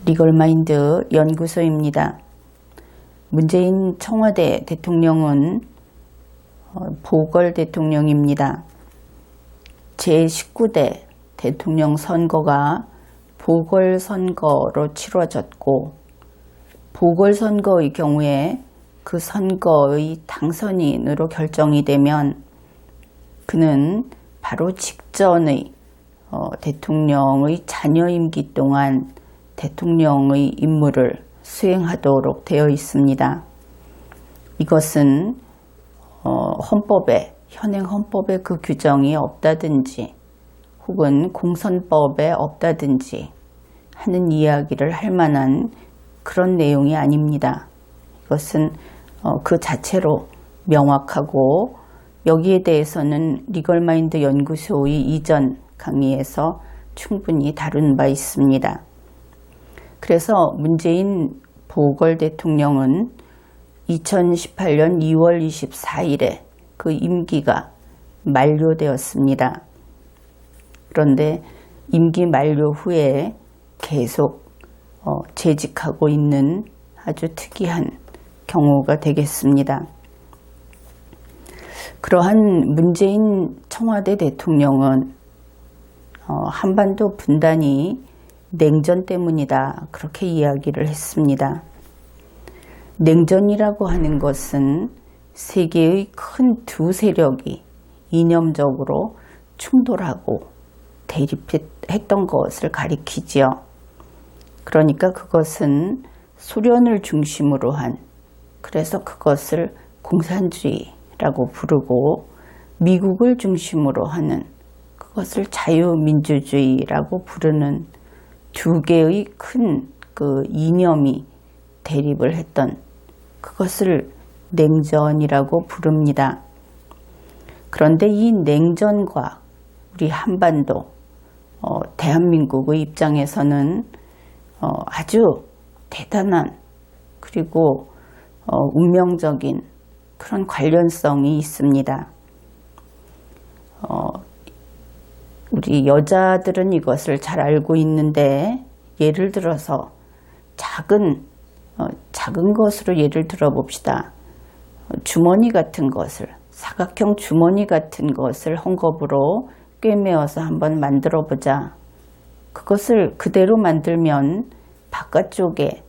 리걸마인드 연구소입니다. 문재인 청와대 대통령은 보궐 대통령입니다. 제19대 대통령 선거가 보궐선거로 치러졌고, 보궐선거의 경우에 그 선거의 당선인으로 결정이 되면 그는 바로 직전의 대통령의 자녀 임기 동안 대통령의 임무를 수행하도록 되어 있습니다. 이것은 현행 헌법에 그 규정이 없다든지 혹은 공선법에 없다든지 하는 이야기를 할 만한 그런 내용이 아닙니다. 이것은 그 자체로 명확하고, 여기에 대해서는 리걸마인드 연구소의 이전 강의에서 충분히 다룬 바 있습니다. 그래서 문재인 보궐 대통령은 2018년 2월 24일에 그 임기가 만료되었습니다. 그런데 임기 만료 후에 계속 재직하고 있는 아주 특이한 경우가 되겠습니다. 그러한 문재인 청와대 대통령은 한반도 분단이 냉전 때문이다, 그렇게 이야기를 했습니다. 냉전이라고 하는 것은 세계의 큰 두 세력이 이념적으로 충돌하고 대립했던 것을 가리키지요. 그러니까 그것은 소련을 중심으로 한, 그래서 그것을 공산주의라고 부르고, 미국을 중심으로 하는 그것을 자유민주주의라고 부르는 두 개의 큰 그 이념이 대립을 했던 그것을 냉전이라고 부릅니다. 그런데 이 냉전과 우리 한반도, 대한민국의 입장에서는 아주 대단한, 그리고 운명적인 그런 관련성이 있습니다. 우리 여자들은 이것을 잘 알고 있는데, 예를 들어서 작은 것으로 예를 들어 봅시다. 주머니 같은 것을, 사각형 주머니 같은 것을 헝겊으로 꿰매어서 한번 만들어 보자. 그것을 그대로 만들면 바깥쪽에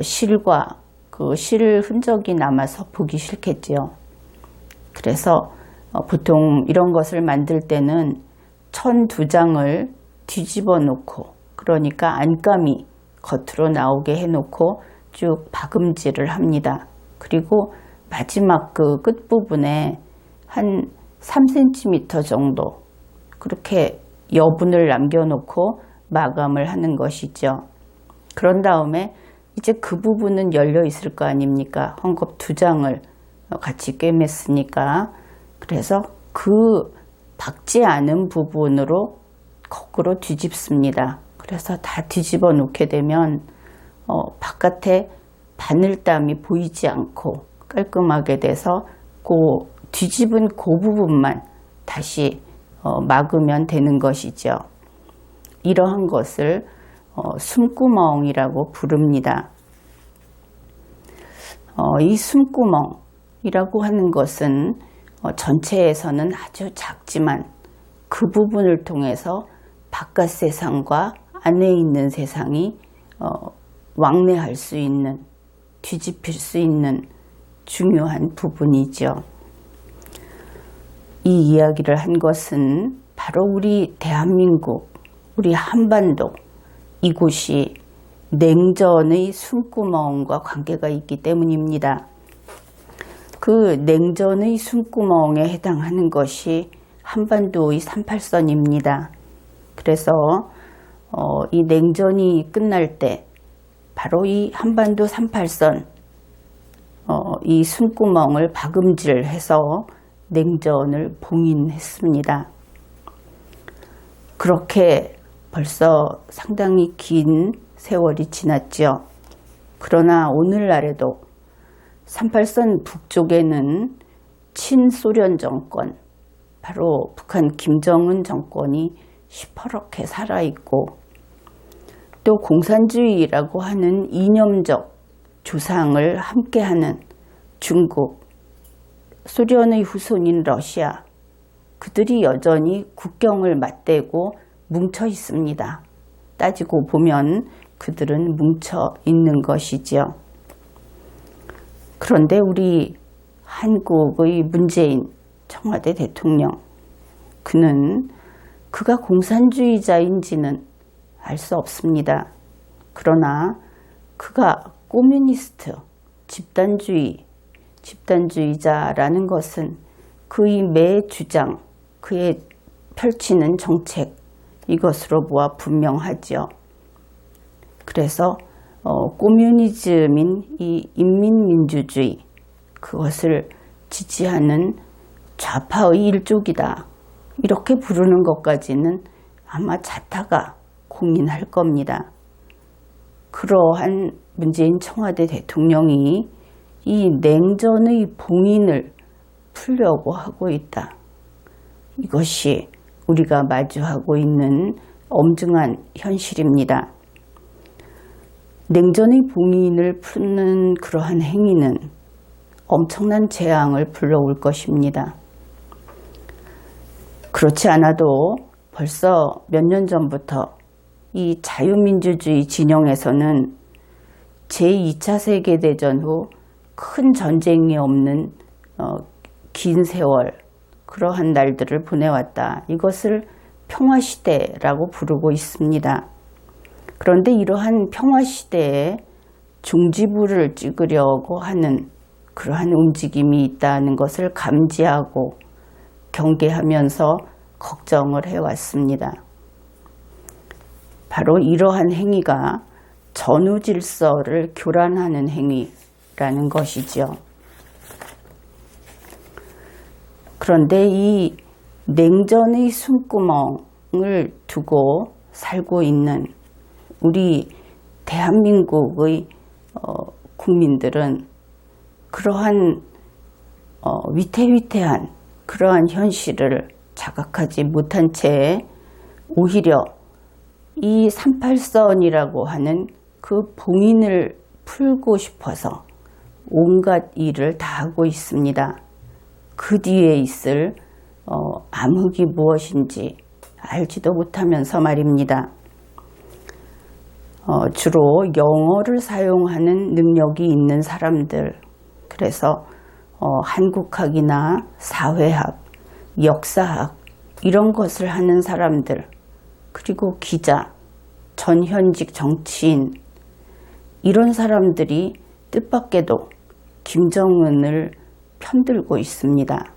실과 그 실 흔적이 남아서 보기 싫겠지요. 그래서 보통 이런 것을 만들 때는 천 두 장을 뒤집어 놓고, 그러니까 안감이 겉으로 나오게 해놓고 쭉 박음질을 합니다. 그리고 마지막 그 끝부분에 한 3cm 정도 그렇게 여분을 남겨놓고 마감을 하는 것이죠. 그런 다음에 이제 그 부분은 열려 있을 거 아닙니까? 헝겊 두 장을 같이 꿰맸으니까. 그래서 그 박지 않은 부분으로 거꾸로 뒤집습니다. 그래서 다 뒤집어 놓게 되면 바깥에 바늘땀이 보이지 않고 깔끔하게 돼서 그 뒤집은 그 부분만 다시 막으면 되는 것이죠. 이러한 것을 숨구멍이라고 부릅니다. 이 숨구멍이라고 하는 것은 전체에서는 아주 작지만 그 부분을 통해서 바깥 세상과 안에 있는 세상이 왕래할 수 있는, 뒤집힐 수 있는 중요한 부분이죠. 이 이야기를 한 것은 바로 우리 대한민국, 우리 한반도, 이곳이 냉전의 숨구멍과 관계가 있기 때문입니다. 그 냉전의 숨구멍에 해당하는 것이 한반도의 38선입니다. 그래서 이 냉전이 끝날 때 바로 이 한반도 38선, 이 숨구멍을 박음질해서 냉전을 봉인했습니다. 그렇게 벌써 상당히 긴 세월이 지났죠. 그러나 오늘날에도 38선 북쪽에는 친소련 정권, 바로 북한 김정은 정권이 시퍼렇게 살아있고, 또 공산주의라고 하는 이념적 조상을 함께하는 중국, 소련의 후손인 러시아, 그들이 여전히 국경을 맞대고 뭉쳐 있습니다. 따지고 보면 그들은 뭉쳐 있는 것이지요. 그런데 우리 한국의 문재인 청와대 대통령, 그가 공산주의자인지는 알 수 없습니다. 그러나 그가 꼬뮤니스트, 집단주의자라는 것은 그의 매 주장, 그의 펼치는 정책, 이것으로 보아 분명하지요. 그래서 꼬뮤니즘인 이 인민민주주의, 그것을 지지하는 좌파의 일족이다, 이렇게 부르는 것까지는 아마 자타가 공인할 겁니다. 그러한 문재인 청와대 대통령이 이 냉전의 봉인을 풀려고 하고 있다. 이것이 우리가 마주하고 있는 엄중한 현실입니다. 냉전의 봉인을 푸는 그러한 행위는 엄청난 재앙을 불러올 것입니다. 그렇지 않아도 벌써 몇 년 전부터 이 자유민주주의 진영에서는 제2차 세계대전 후 큰 전쟁이 없는 긴 세월, 그러한 날들을 보내왔다. 이것을 평화시대라고 부르고 있습니다. 그런데 이러한 평화시대에 종지부를 찍으려고 하는 그러한 움직임이 있다는 것을 감지하고 경계하면서 걱정을 해왔습니다. 바로 이러한 행위가 전후 질서를 교란하는 행위라는 것이죠. 그런데 이 냉전의 숨구멍을 두고 살고 있는 우리 대한민국의 국민들은 그러한 위태위태한 그러한 현실을 자각하지 못한 채 오히려 이 38선이라고 하는 그 봉인을 풀고 싶어서 온갖 일을 다 하고 있습니다. 그 뒤에 있을 암흑이 무엇인지 알지도 못하면서 말입니다. 주로 영어를 사용하는 능력이 있는 사람들, 그래서 한국학이나 사회학, 역사학 이런 것을 하는 사람들, 그리고 기자, 전현직 정치인, 이런 사람들이 뜻밖에도 김정은을 편들고 있습니다.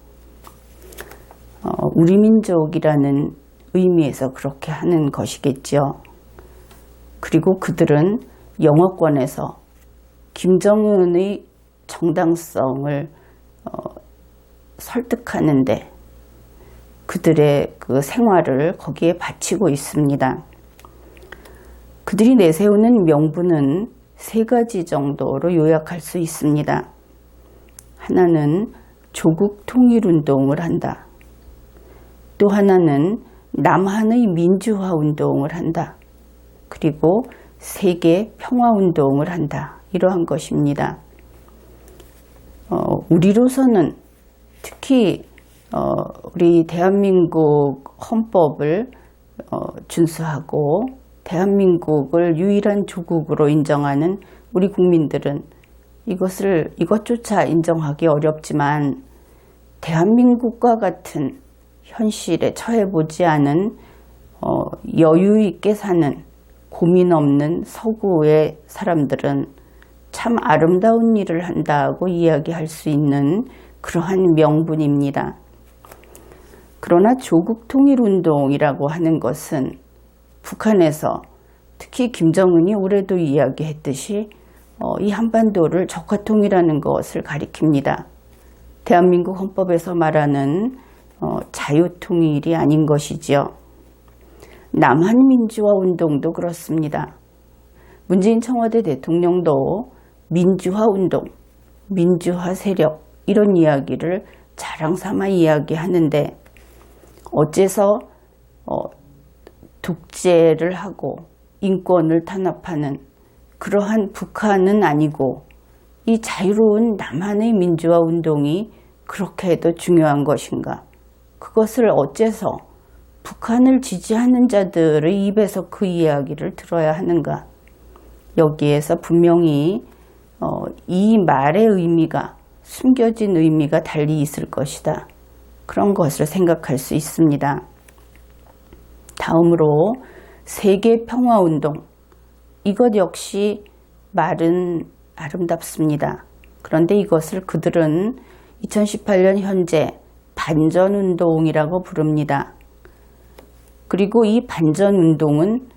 우리 민족이라는 의미에서 그렇게 하는 것이겠죠. 그리고 그들은 영어권에서 김정은의 정당성을 설득하는데 그들의 그 생활을 거기에 바치고 있습니다. 그들이 내세우는 명분은 세 가지 정도로 요약할 수 있습니다. 하나는 조국 통일운동을 한다. 또 하나는 남한의 민주화 운동을 한다. 그리고 세계 평화운동을 한다. 이러한 것입니다. 우리로서는 특히 우리 대한민국 헌법을 준수하고 대한민국을 유일한 조국으로 인정하는 우리 국민들은 이것조차 인정하기 어렵지만 대한민국과 같은 현실에 처해보지 않은 여유 있게 사는 고민 없는 서구의 사람들은 참 아름다운 일을 한다고 이야기할 수 있는 그러한 명분입니다. 그러나 조국 통일운동이라고 하는 것은 북한에서 특히 김정은이 올해도 이야기했듯이 이 한반도를 적화통일하는 것을 가리킵니다. 대한민국 헌법에서 말하는 자유통일이 아닌 것이지요. 남한 민주화 운동도 그렇습니다. 문재인 청와대 대통령도 민주화 운동, 민주화 세력 이런 이야기를 자랑 삼아 이야기하는데 어째서 독재를 하고 인권을 탄압하는 그러한 북한은 아니고 이 자유로운 남한의 민주화 운동이 그렇게도 중요한 것인가? 그것을 어째서 북한을 지지하는 자들의 입에서 그 이야기를 들어야 하는가? 여기에서 분명히 이 말의 의미가, 숨겨진 의미가 달리 있을 것이다. 그런 것을 생각할 수 있습니다. 다음으로 세계평화운동. 이것 역시 말은 아름답습니다. 그런데 이것을 그들은 2018년 현재 반전운동이라고 부릅니다. 그리고 이 반전운동은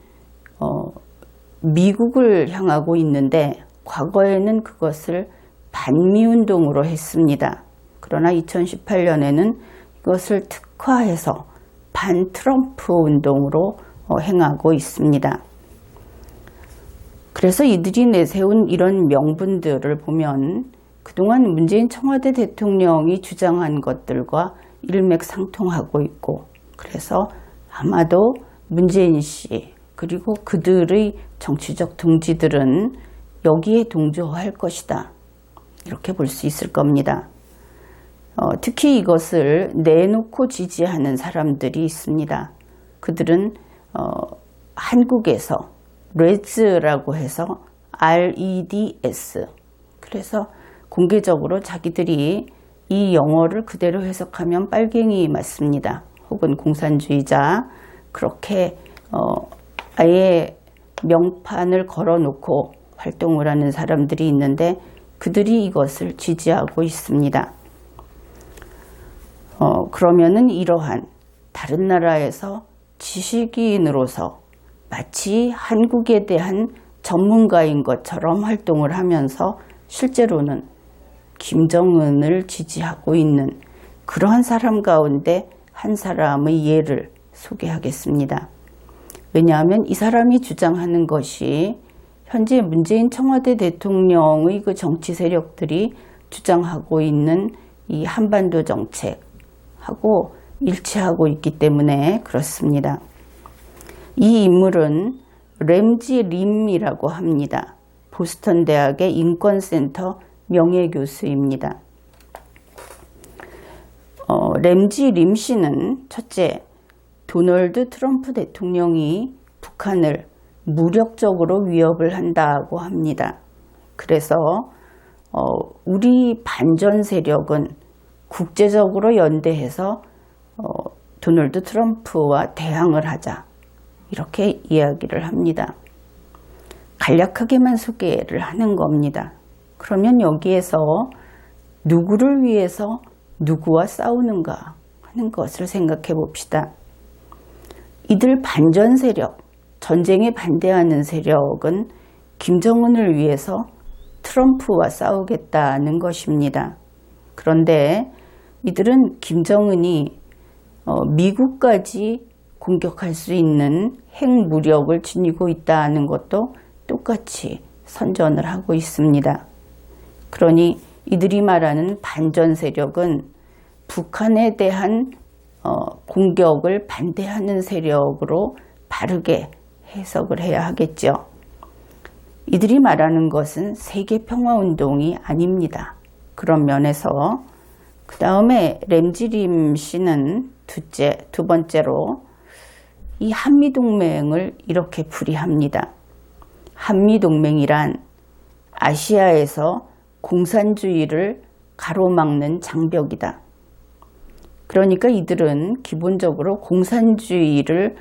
미국을 향하고 있는데 과거에는 그것을 반미운동으로 했습니다. 그러나 2018년에는 이것을 특화해서 반트럼프 운동으로 행하고 있습니다. 그래서 이들이 내세운 이런 명분들을 보면 그동안 문재인 청와대 대통령이 주장한 것들과 일맥상통하고 있고, 그래서 아마도 문재인 씨 그리고 그들의 정치적 동지들은 여기에 동조할 것이다. 이렇게 볼 수 있을 겁니다. 특히 이것을 내놓고 지지하는 사람들이 있습니다. 그들은 한국에서 레즈라고 해서 REDS, 그래서 공개적으로 자기들이 이 영어를 그대로 해석하면 빨갱이 맞습니다. 혹은 공산주의자, 그렇게 아예 명판을 걸어놓고 활동을 하는 사람들이 있는데 그들이 이것을 지지하고 있습니다. 그러면은 이러한 다른 나라에서 지식인으로서 마치 한국에 대한 전문가인 것처럼 활동을 하면서 실제로는 김정은을 지지하고 있는 그러한 사람 가운데 한 사람의 예를 소개하겠습니다. 왜냐하면 이 사람이 주장하는 것이 현재 문재인 청와대 대통령의 그 정치 세력들이 주장하고 있는 이 한반도 정책하고 일치하고 있기 때문에 그렇습니다. 이 인물은 램지 림이라고 합니다. 보스턴 대학의 인권센터 명예교수입니다. 램지 림 씨는 첫째, 도널드 트럼프 대통령이 북한을 무력적으로 위협을 한다고 합니다. 그래서 우리 반전 세력은 국제적으로 연대해서 도널드 트럼프와 대항을 하자, 이렇게 이야기를 합니다. 간략하게만 소개를 하는 겁니다. 그러면 여기에서 누구를 위해서 누구와 싸우는가 하는 것을 생각해 봅시다. 이들 반전 세력, 전쟁에 반대하는 세력은 김정은을 위해서 트럼프와 싸우겠다는 것입니다. 그런데 이들은 김정은이 미국까지 공격할 수 있는 핵무력을 지니고 있다는 것도 똑같이 선전을 하고 있습니다. 그러니 이들이 말하는 반전 세력은 북한에 대한 공격을 반대하는 세력으로 바르게 해석을 해야 하겠죠. 이들이 말하는 것은 세계평화운동이 아닙니다. 그런 면에서 그 다음에 램지림 씨는 두 번째로 이 한미동맹을 이렇게 풀이합니다. 한미동맹이란 아시아에서 공산주의를 가로막는 장벽이다. 그러니까 이들은 기본적으로 공산주의를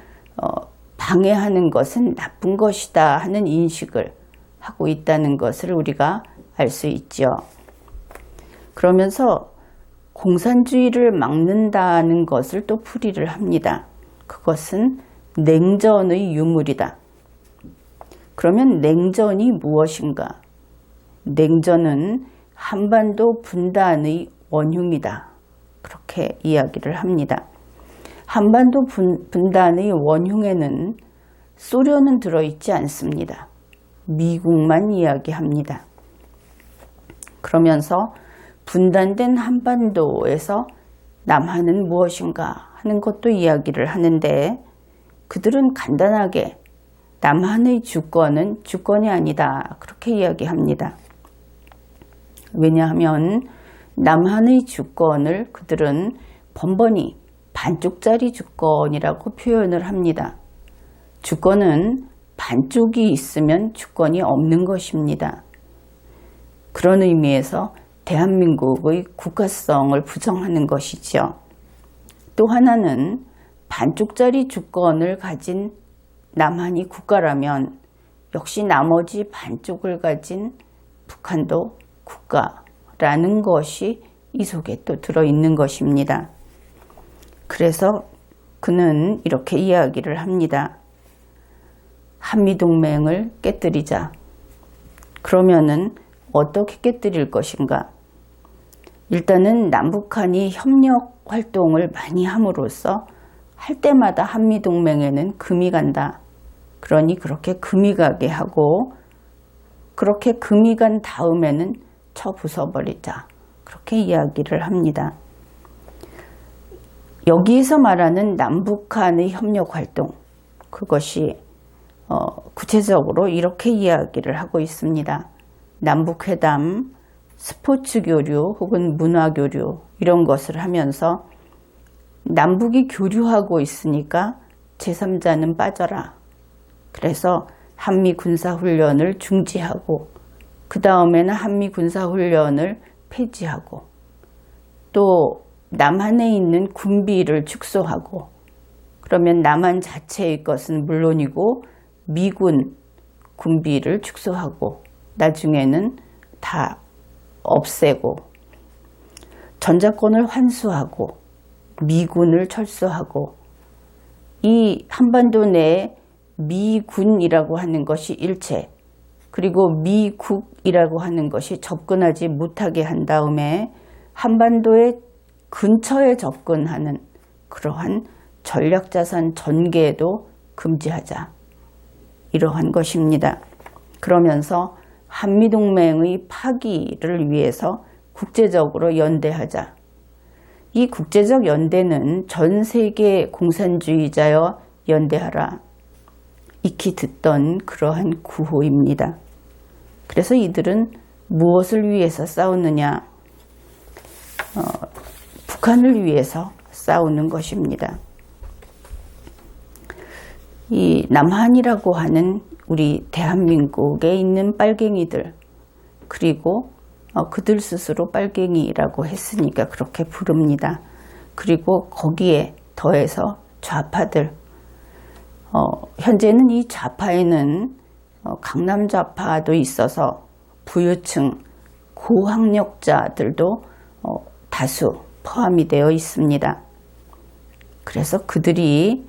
방해하는 것은 나쁜 것이다 하는 인식을 하고 있다는 것을 우리가 알 수 있죠. 그러면서 공산주의를 막는다는 것을 또 풀이를 합니다. 그것은 냉전의 유물이다. 그러면 냉전이 무엇인가? 냉전은 한반도 분단의 원흉이다. 그렇게 이야기를 합니다. 한반도 분단의 원흉에는 소련은 들어있지 않습니다. 미국만 이야기합니다. 그러면서 분단된 한반도에서 남한은 무엇인가 하는 것도 이야기를 하는데 그들은 간단하게 남한의 주권은 주권이 아니다. 그렇게 이야기합니다. 왜냐하면 남한의 주권을 그들은 번번이 반쪽짜리 주권이라고 표현을 합니다. 주권은 반쪽이 있으면 주권이 없는 것입니다. 그런 의미에서 대한민국의 국가성을 부정하는 것이죠. 또 하나는 반쪽짜리 주권을 가진 남한이 국가라면 역시 나머지 반쪽을 가진 북한도 국가라는 것이 이 속에 또 들어있는 것입니다. 그래서 그는 이렇게 이야기를 합니다. 한미동맹을 깨뜨리자. 그러면은 어떻게 깨뜨릴 것인가? 일단은 남북한이 협력 활동을 많이 함으로써 할 때마다 한미동맹에는 금이 간다. 그러니 그렇게 금이 가게 하고 그렇게 금이 간 다음에는 쳐 부숴버리자. 그렇게 이야기를 합니다. 여기에서 말하는 남북한의 협력 활동, 그것이 구체적으로 이렇게 이야기를 하고 있습니다. 남북회담, 스포츠 교류 혹은 문화 교류 이런 것을 하면서 남북이 교류하고 있으니까 제3자는 빠져라. 그래서 한미 군사훈련을 중지하고 그 다음에는 한미 군사훈련을 폐지하고 또 남한에 있는 군비를 축소하고 그러면 남한 자체의 것은 물론이고 미군 군비를 축소하고 나중에는 다 없애고 전자권을 환수하고 미군을 철수하고 이 한반도 내에 미군이라고 하는 것이 일체 그리고 미국이라고 하는 것이 접근하지 못하게 한 다음에 한반도의 근처에 접근하는 그러한 전략자산 전개도 금지하자. 이러한 것입니다. 그러면서 한미동맹의 파기를 위해서 국제적으로 연대하자. 이 국제적 연대는 전 세계 공산주의자여 연대하라. 익히 듣던 그러한 구호입니다. 그래서 이들은 무엇을 위해서 싸우느냐? 북한을 위해서 싸우는 것입니다. 이 남한이라고 하는 우리 대한민국에 있는 빨갱이들 그리고 그들 스스로 빨갱이라고 했으니까 그렇게 부릅니다. 그리고 거기에 더해서 좌파들 현재는 이 좌파에는 강남 좌파도 있어서 부유층 고학력자들도 다수 포함이 되어 있습니다. 그래서 그들이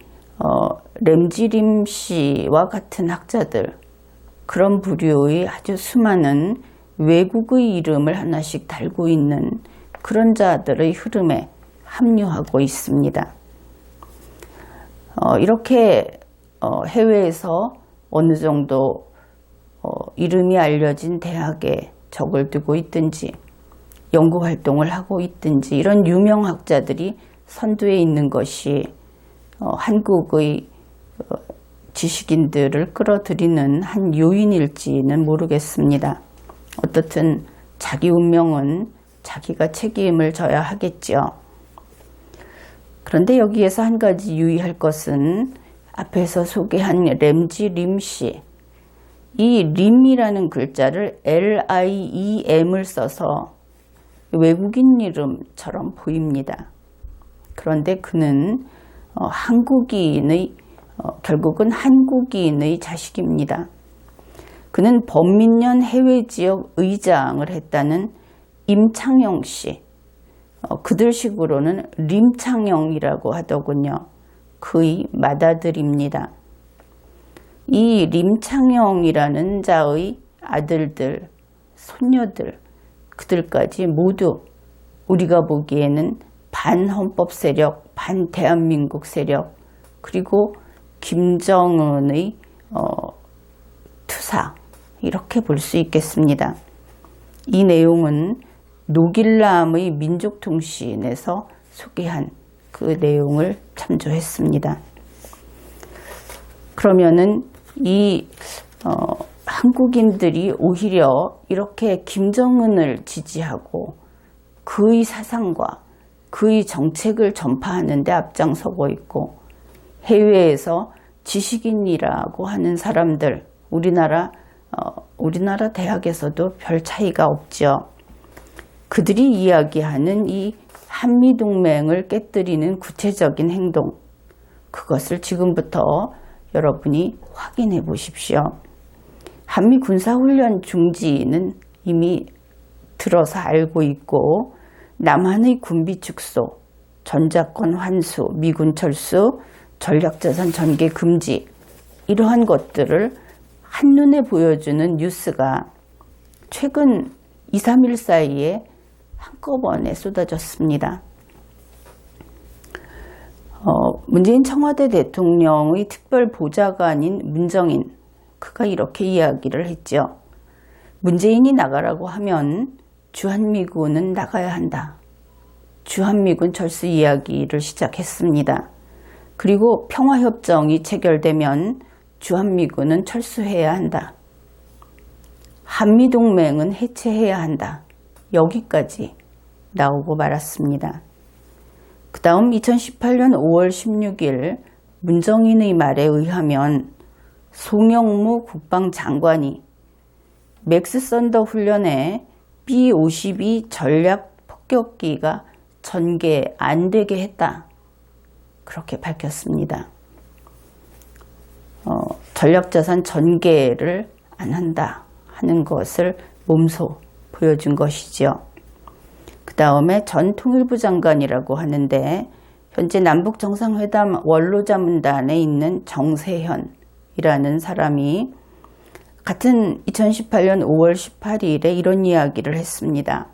램지림 씨와 같은 학자들 그런 부류의 아주 수많은 외국의 이름을 하나씩 달고 있는 그런 자들의 흐름에 합류하고 있습니다. 이렇게 해외에서 어느 정도 이름이 알려진 대학에 적을 두고 있든지 연구활동을 하고 있든지 이런 유명학자들이 선두에 있는 것이 한국의 지식인들을 끌어들이는 한 요인일지는 모르겠습니다. 어떻든 자기 운명은 자기가 책임을 져야 하겠죠. 그런데 여기에서 한 가지 유의할 것은 앞에서 소개한 램지 림 씨, 이 림이라는 글자를 LIEM을 써서 외국인 이름처럼 보입니다. 그런데 그는 한국인의 결국은 한국인의 자식입니다. 그는 범민련 해외지역 의장을 했다는 임창영 씨, 그들식으로는 림창영이라고 하더군요. 그의 맏아들입니다. 이 림창영이라는 자의 아들들, 손녀들, 그들까지 모두 우리가 보기에는 반헌법 세력, 반대한민국 세력, 그리고 김정은의 투사, 이렇게 볼 수 있겠습니다. 이 내용은 노길남의 민족통신에서 소개한 그 내용을 참조했습니다. 그러면은 이 한국인들이 오히려 이렇게 김정은을 지지하고 그의 사상과 그의 정책을 전파하는 데 앞장서고 있고, 해외에서 지식인이라고 하는 사람들, 우리나라 대학에서도 별 차이가 없죠. 그들이 이야기하는 이 한미동맹을 깨뜨리는 구체적인 행동, 그것을 지금부터 여러분이 확인해 보십시오. 한미 군사훈련 중지는 이미 들어서 알고 있고, 남한의 군비 축소, 전자권 환수, 미군 철수, 전략자산 전개 금지, 이러한 것들을 한눈에 보여주는 뉴스가 최근 2, 3일 사이에 한꺼번에 쏟아졌습니다. 문재인 청와대 대통령의 특별보좌관인 문정인, 그가 이렇게 이야기를 했죠. 문재인이 나가라고 하면 주한미군은 나가야 한다. 주한미군 철수 이야기를 시작했습니다. 그리고 평화협정이 체결되면 주한미군은 철수해야 한다. 한미동맹은 해체해야 한다. 여기까지 나오고 말았습니다. 그 다음 2018년 5월 16일 문정인의 말에 의하면 송영무 국방장관이 맥스 썬더 훈련에 B-52 전략 폭격기가 전개 안 되게 했다. 그렇게 밝혔습니다. 전략자산 전개를 안 한다 하는 것을 몸소 보여준 것이죠. 그 다음에 전 통일부 장관이라고 하는데, 현재 남북정상회담 원로자문단에 있는 정세현이라는 사람이 같은 2018년 5월 18일에 이런 이야기를 했습니다.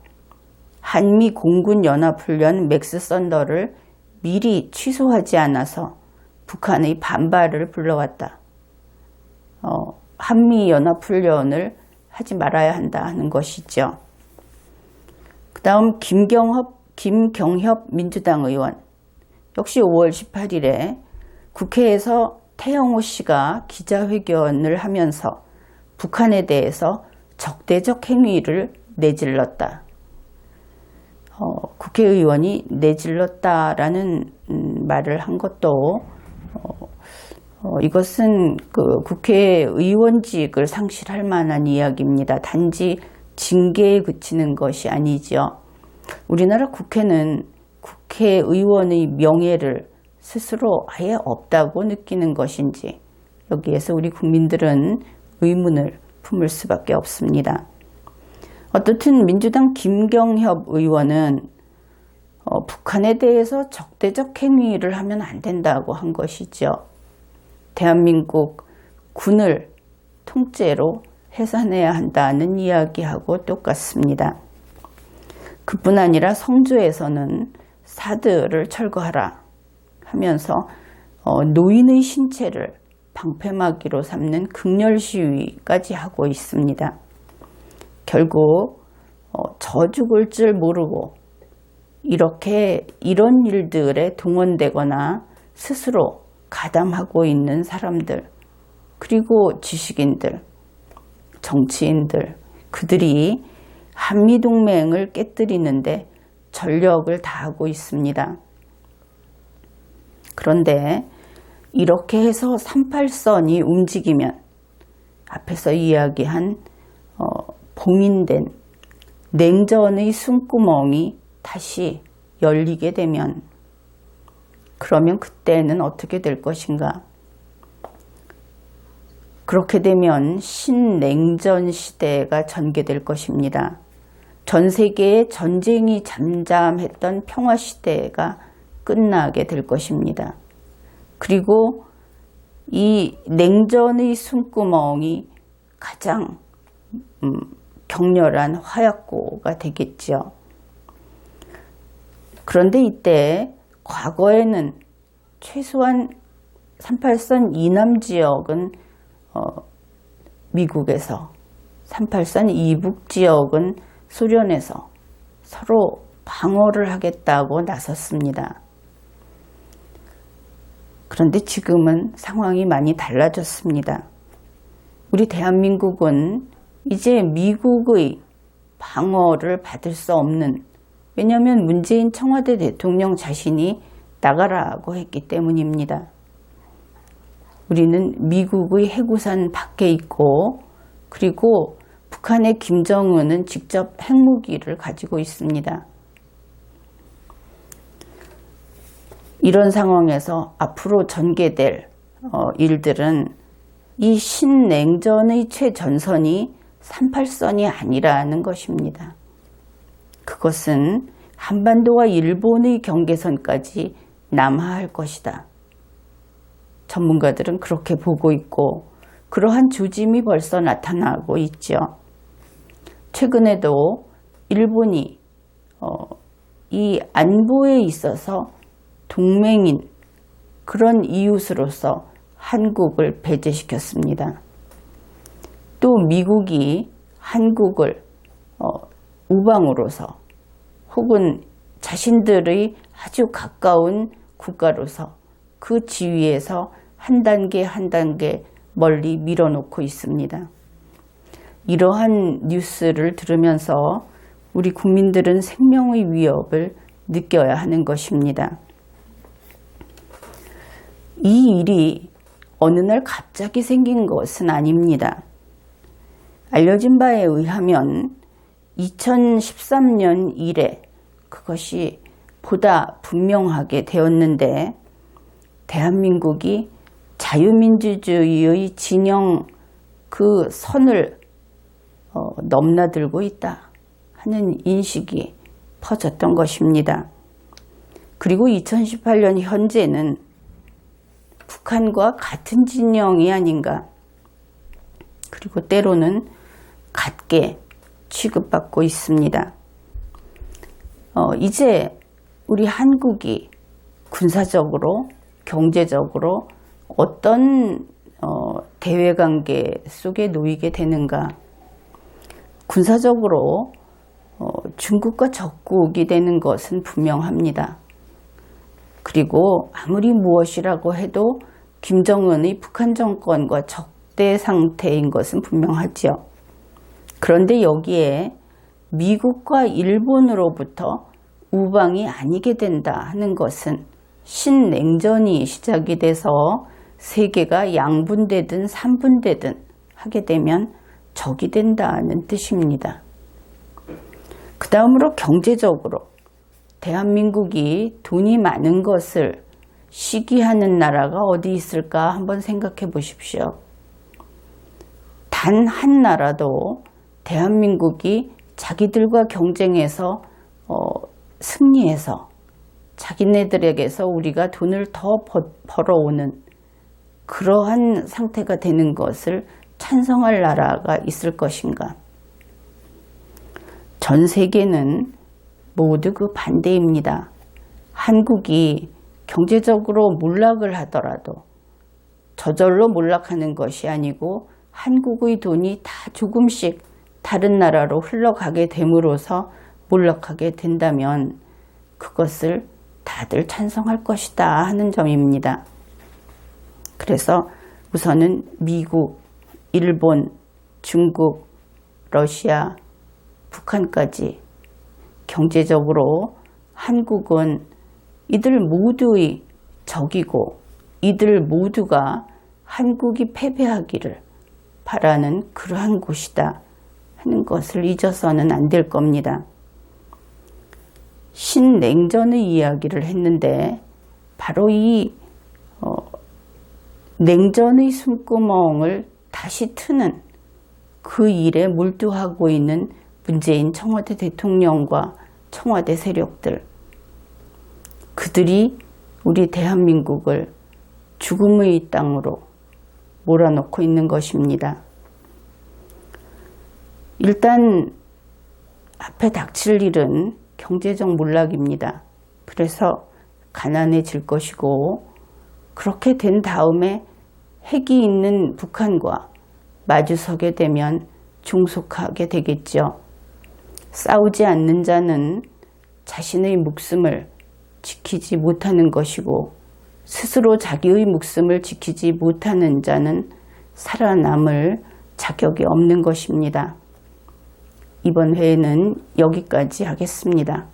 한미 공군연합훈련 맥스 썬더를 미리 취소하지 않아서 북한의 반발을 불러왔다. 한미연합훈련을 하지 말아야 한다 하는 것이죠. 그 다음 김경협 민주당 의원, 역시 5월 18일에 국회에서 태영호 씨가 기자회견을 하면서 북한에 대해서 적대적 행위를 내질렀다. 국회의원이 내질렀다라는 말을 한 것도 이것은 그 국회의원직을 상실할 만한 이야기입니다. 단지 징계에 그치는 것이 아니죠. 우리나라 국회는 국회의원의 명예를 스스로 아예 없다고 느끼는 것인지, 여기에서 우리 국민들은 의문을 품을 수밖에 없습니다. 어떻든 민주당 김경협 의원은 북한에 대해서 적대적 행위를 하면 안 된다고 한 것이죠. 대한민국 군을 통째로 해산해야 한다는 이야기하고 똑같습니다. 그뿐 아니라 성주에서는 사드를 철거하라 하면서 노인의 신체를 방패막이로 삼는 극렬 시위까지 하고 있습니다. 결국 저 죽을 줄 모르고 이런 일들에 동원되거나 스스로 가담하고 있는 사람들, 그리고 지식인들, 정치인들, 그들이 한미동맹을 깨뜨리는데 전력을 다하고 있습니다. 그런데 이렇게 해서 38선이 움직이면 앞에서 이야기한 봉인된 냉전의 숨구멍이 다시 열리게 되면, 그러면 그때는 어떻게 될 것인가? 그렇게 되면 신냉전 시대가 전개될 것입니다. 전 세계의 전쟁이 잠잠했던 평화 시대가 끝나게 될 것입니다. 그리고 이 냉전의 숨구멍이 가장 격렬한 화약고가 되겠죠. 그런데 이때 과거에는 최소한 38선 이남 지역은 미국에서, 38선 이북 지역은 소련에서 서로 방어를 하겠다고 나섰습니다. 그런데 지금은 상황이 많이 달라졌습니다. 우리 대한민국은 이제 미국의 방어를 받을 수 없는, 왜냐하면 문재인 청와대 대통령 자신이 나가라고 했기 때문입니다. 우리는 미국의 해구산 밖에 있고, 그리고 북한의 김정은은 직접 핵무기를 가지고 있습니다. 이런 상황에서 앞으로 전개될 일들은 이 신냉전의 최전선이 38선이 아니라는 것입니다. 그것은 한반도와 일본의 경계선까지 남하할 것이다. 전문가들은 그렇게 보고 있고, 그러한 조짐이 벌써 나타나고 있죠. 최근에도 일본이 이 안보에 있어서 동맹인 그런 이웃으로서 한국을 배제시켰습니다. 또 미국이 한국을 우방으로서 혹은 자신들의 아주 가까운 국가로서 그 지위에서 한 단계 한 단계 멀리 밀어놓고 있습니다. 이러한 뉴스를 들으면서 우리 국민들은 생명의 위협을 느껴야 하는 것입니다. 이 일이 어느 날 갑자기 생긴 것은 아닙니다. 알려진 바에 의하면 2013년 이래 그것이 보다 분명하게 되었는데, 대한민국이 자유민주주의의 진영 그 선을 넘나들고 있다 하는 인식이 퍼졌던 것입니다. 그리고 2018년 현재는 북한과 같은 진영이 아닌가, 그리고 때로는 같게 취급받고 있습니다. 이제 우리 한국이 군사적으로, 경제적으로 어떤 대외관계 속에 놓이게 되는가. 군사적으로 중국과 적국이 되는 것은 분명합니다. 그리고 아무리 무엇이라고 해도 김정은의 북한 정권과 적대 상태인 것은 분명하죠. 그런데 여기에 미국과 일본으로부터 우방이 아니게 된다 하는 것은 신냉전이 시작이 돼서 세계가 양분되든 삼분되든 하게 되면 적이 된다는 뜻입니다. 그 다음으로 경제적으로 대한민국이 돈이 많은 것을 시기하는 나라가 어디 있을까 한번 생각해 보십시오. 단 한 나라도 대한민국이 자기들과 경쟁해서 승리해서 자기네들에게서 우리가 돈을 더 벌어오는 그러한 상태가 되는 것을 찬성할 나라가 있을 것인가? 전 세계는 모두 그 반대입니다. 한국이 경제적으로 몰락을 하더라도 저절로 몰락하는 것이 아니고 한국의 돈이 다 조금씩 다른 나라로 흘러가게 됨으로써 몰락하게 된다면 그것을 다들 찬성할 것이다 하는 점입니다. 그래서 우선은 미국, 일본, 중국, 러시아, 북한까지 경제적으로 한국은 이들 모두의 적이고 이들 모두가 한국이 패배하기를 바라는 그러한 곳이다 하는 것을 잊어서는 안 될 겁니다. 신냉전의 이야기를 했는데 바로 이 냉전의 숨구멍을 다시 트는 그 일에 몰두하고 있는 문재인 청와대 대통령과 청와대 세력들, 그들이 우리 대한민국을 죽음의 땅으로 몰아넣고 있는 것입니다. 일단 앞에 닥칠 일은 경제적 몰락입니다. 그래서 가난해질 것이고, 그렇게 된 다음에 핵이 있는 북한과 마주서게 되면 종속하게 되겠죠. 싸우지 않는 자는 자신의 목숨을 지키지 못하는 것이고, 스스로 자기의 목숨을 지키지 못하는 자는 살아남을 자격이 없는 것입니다. 이번 회에는 여기까지 하겠습니다.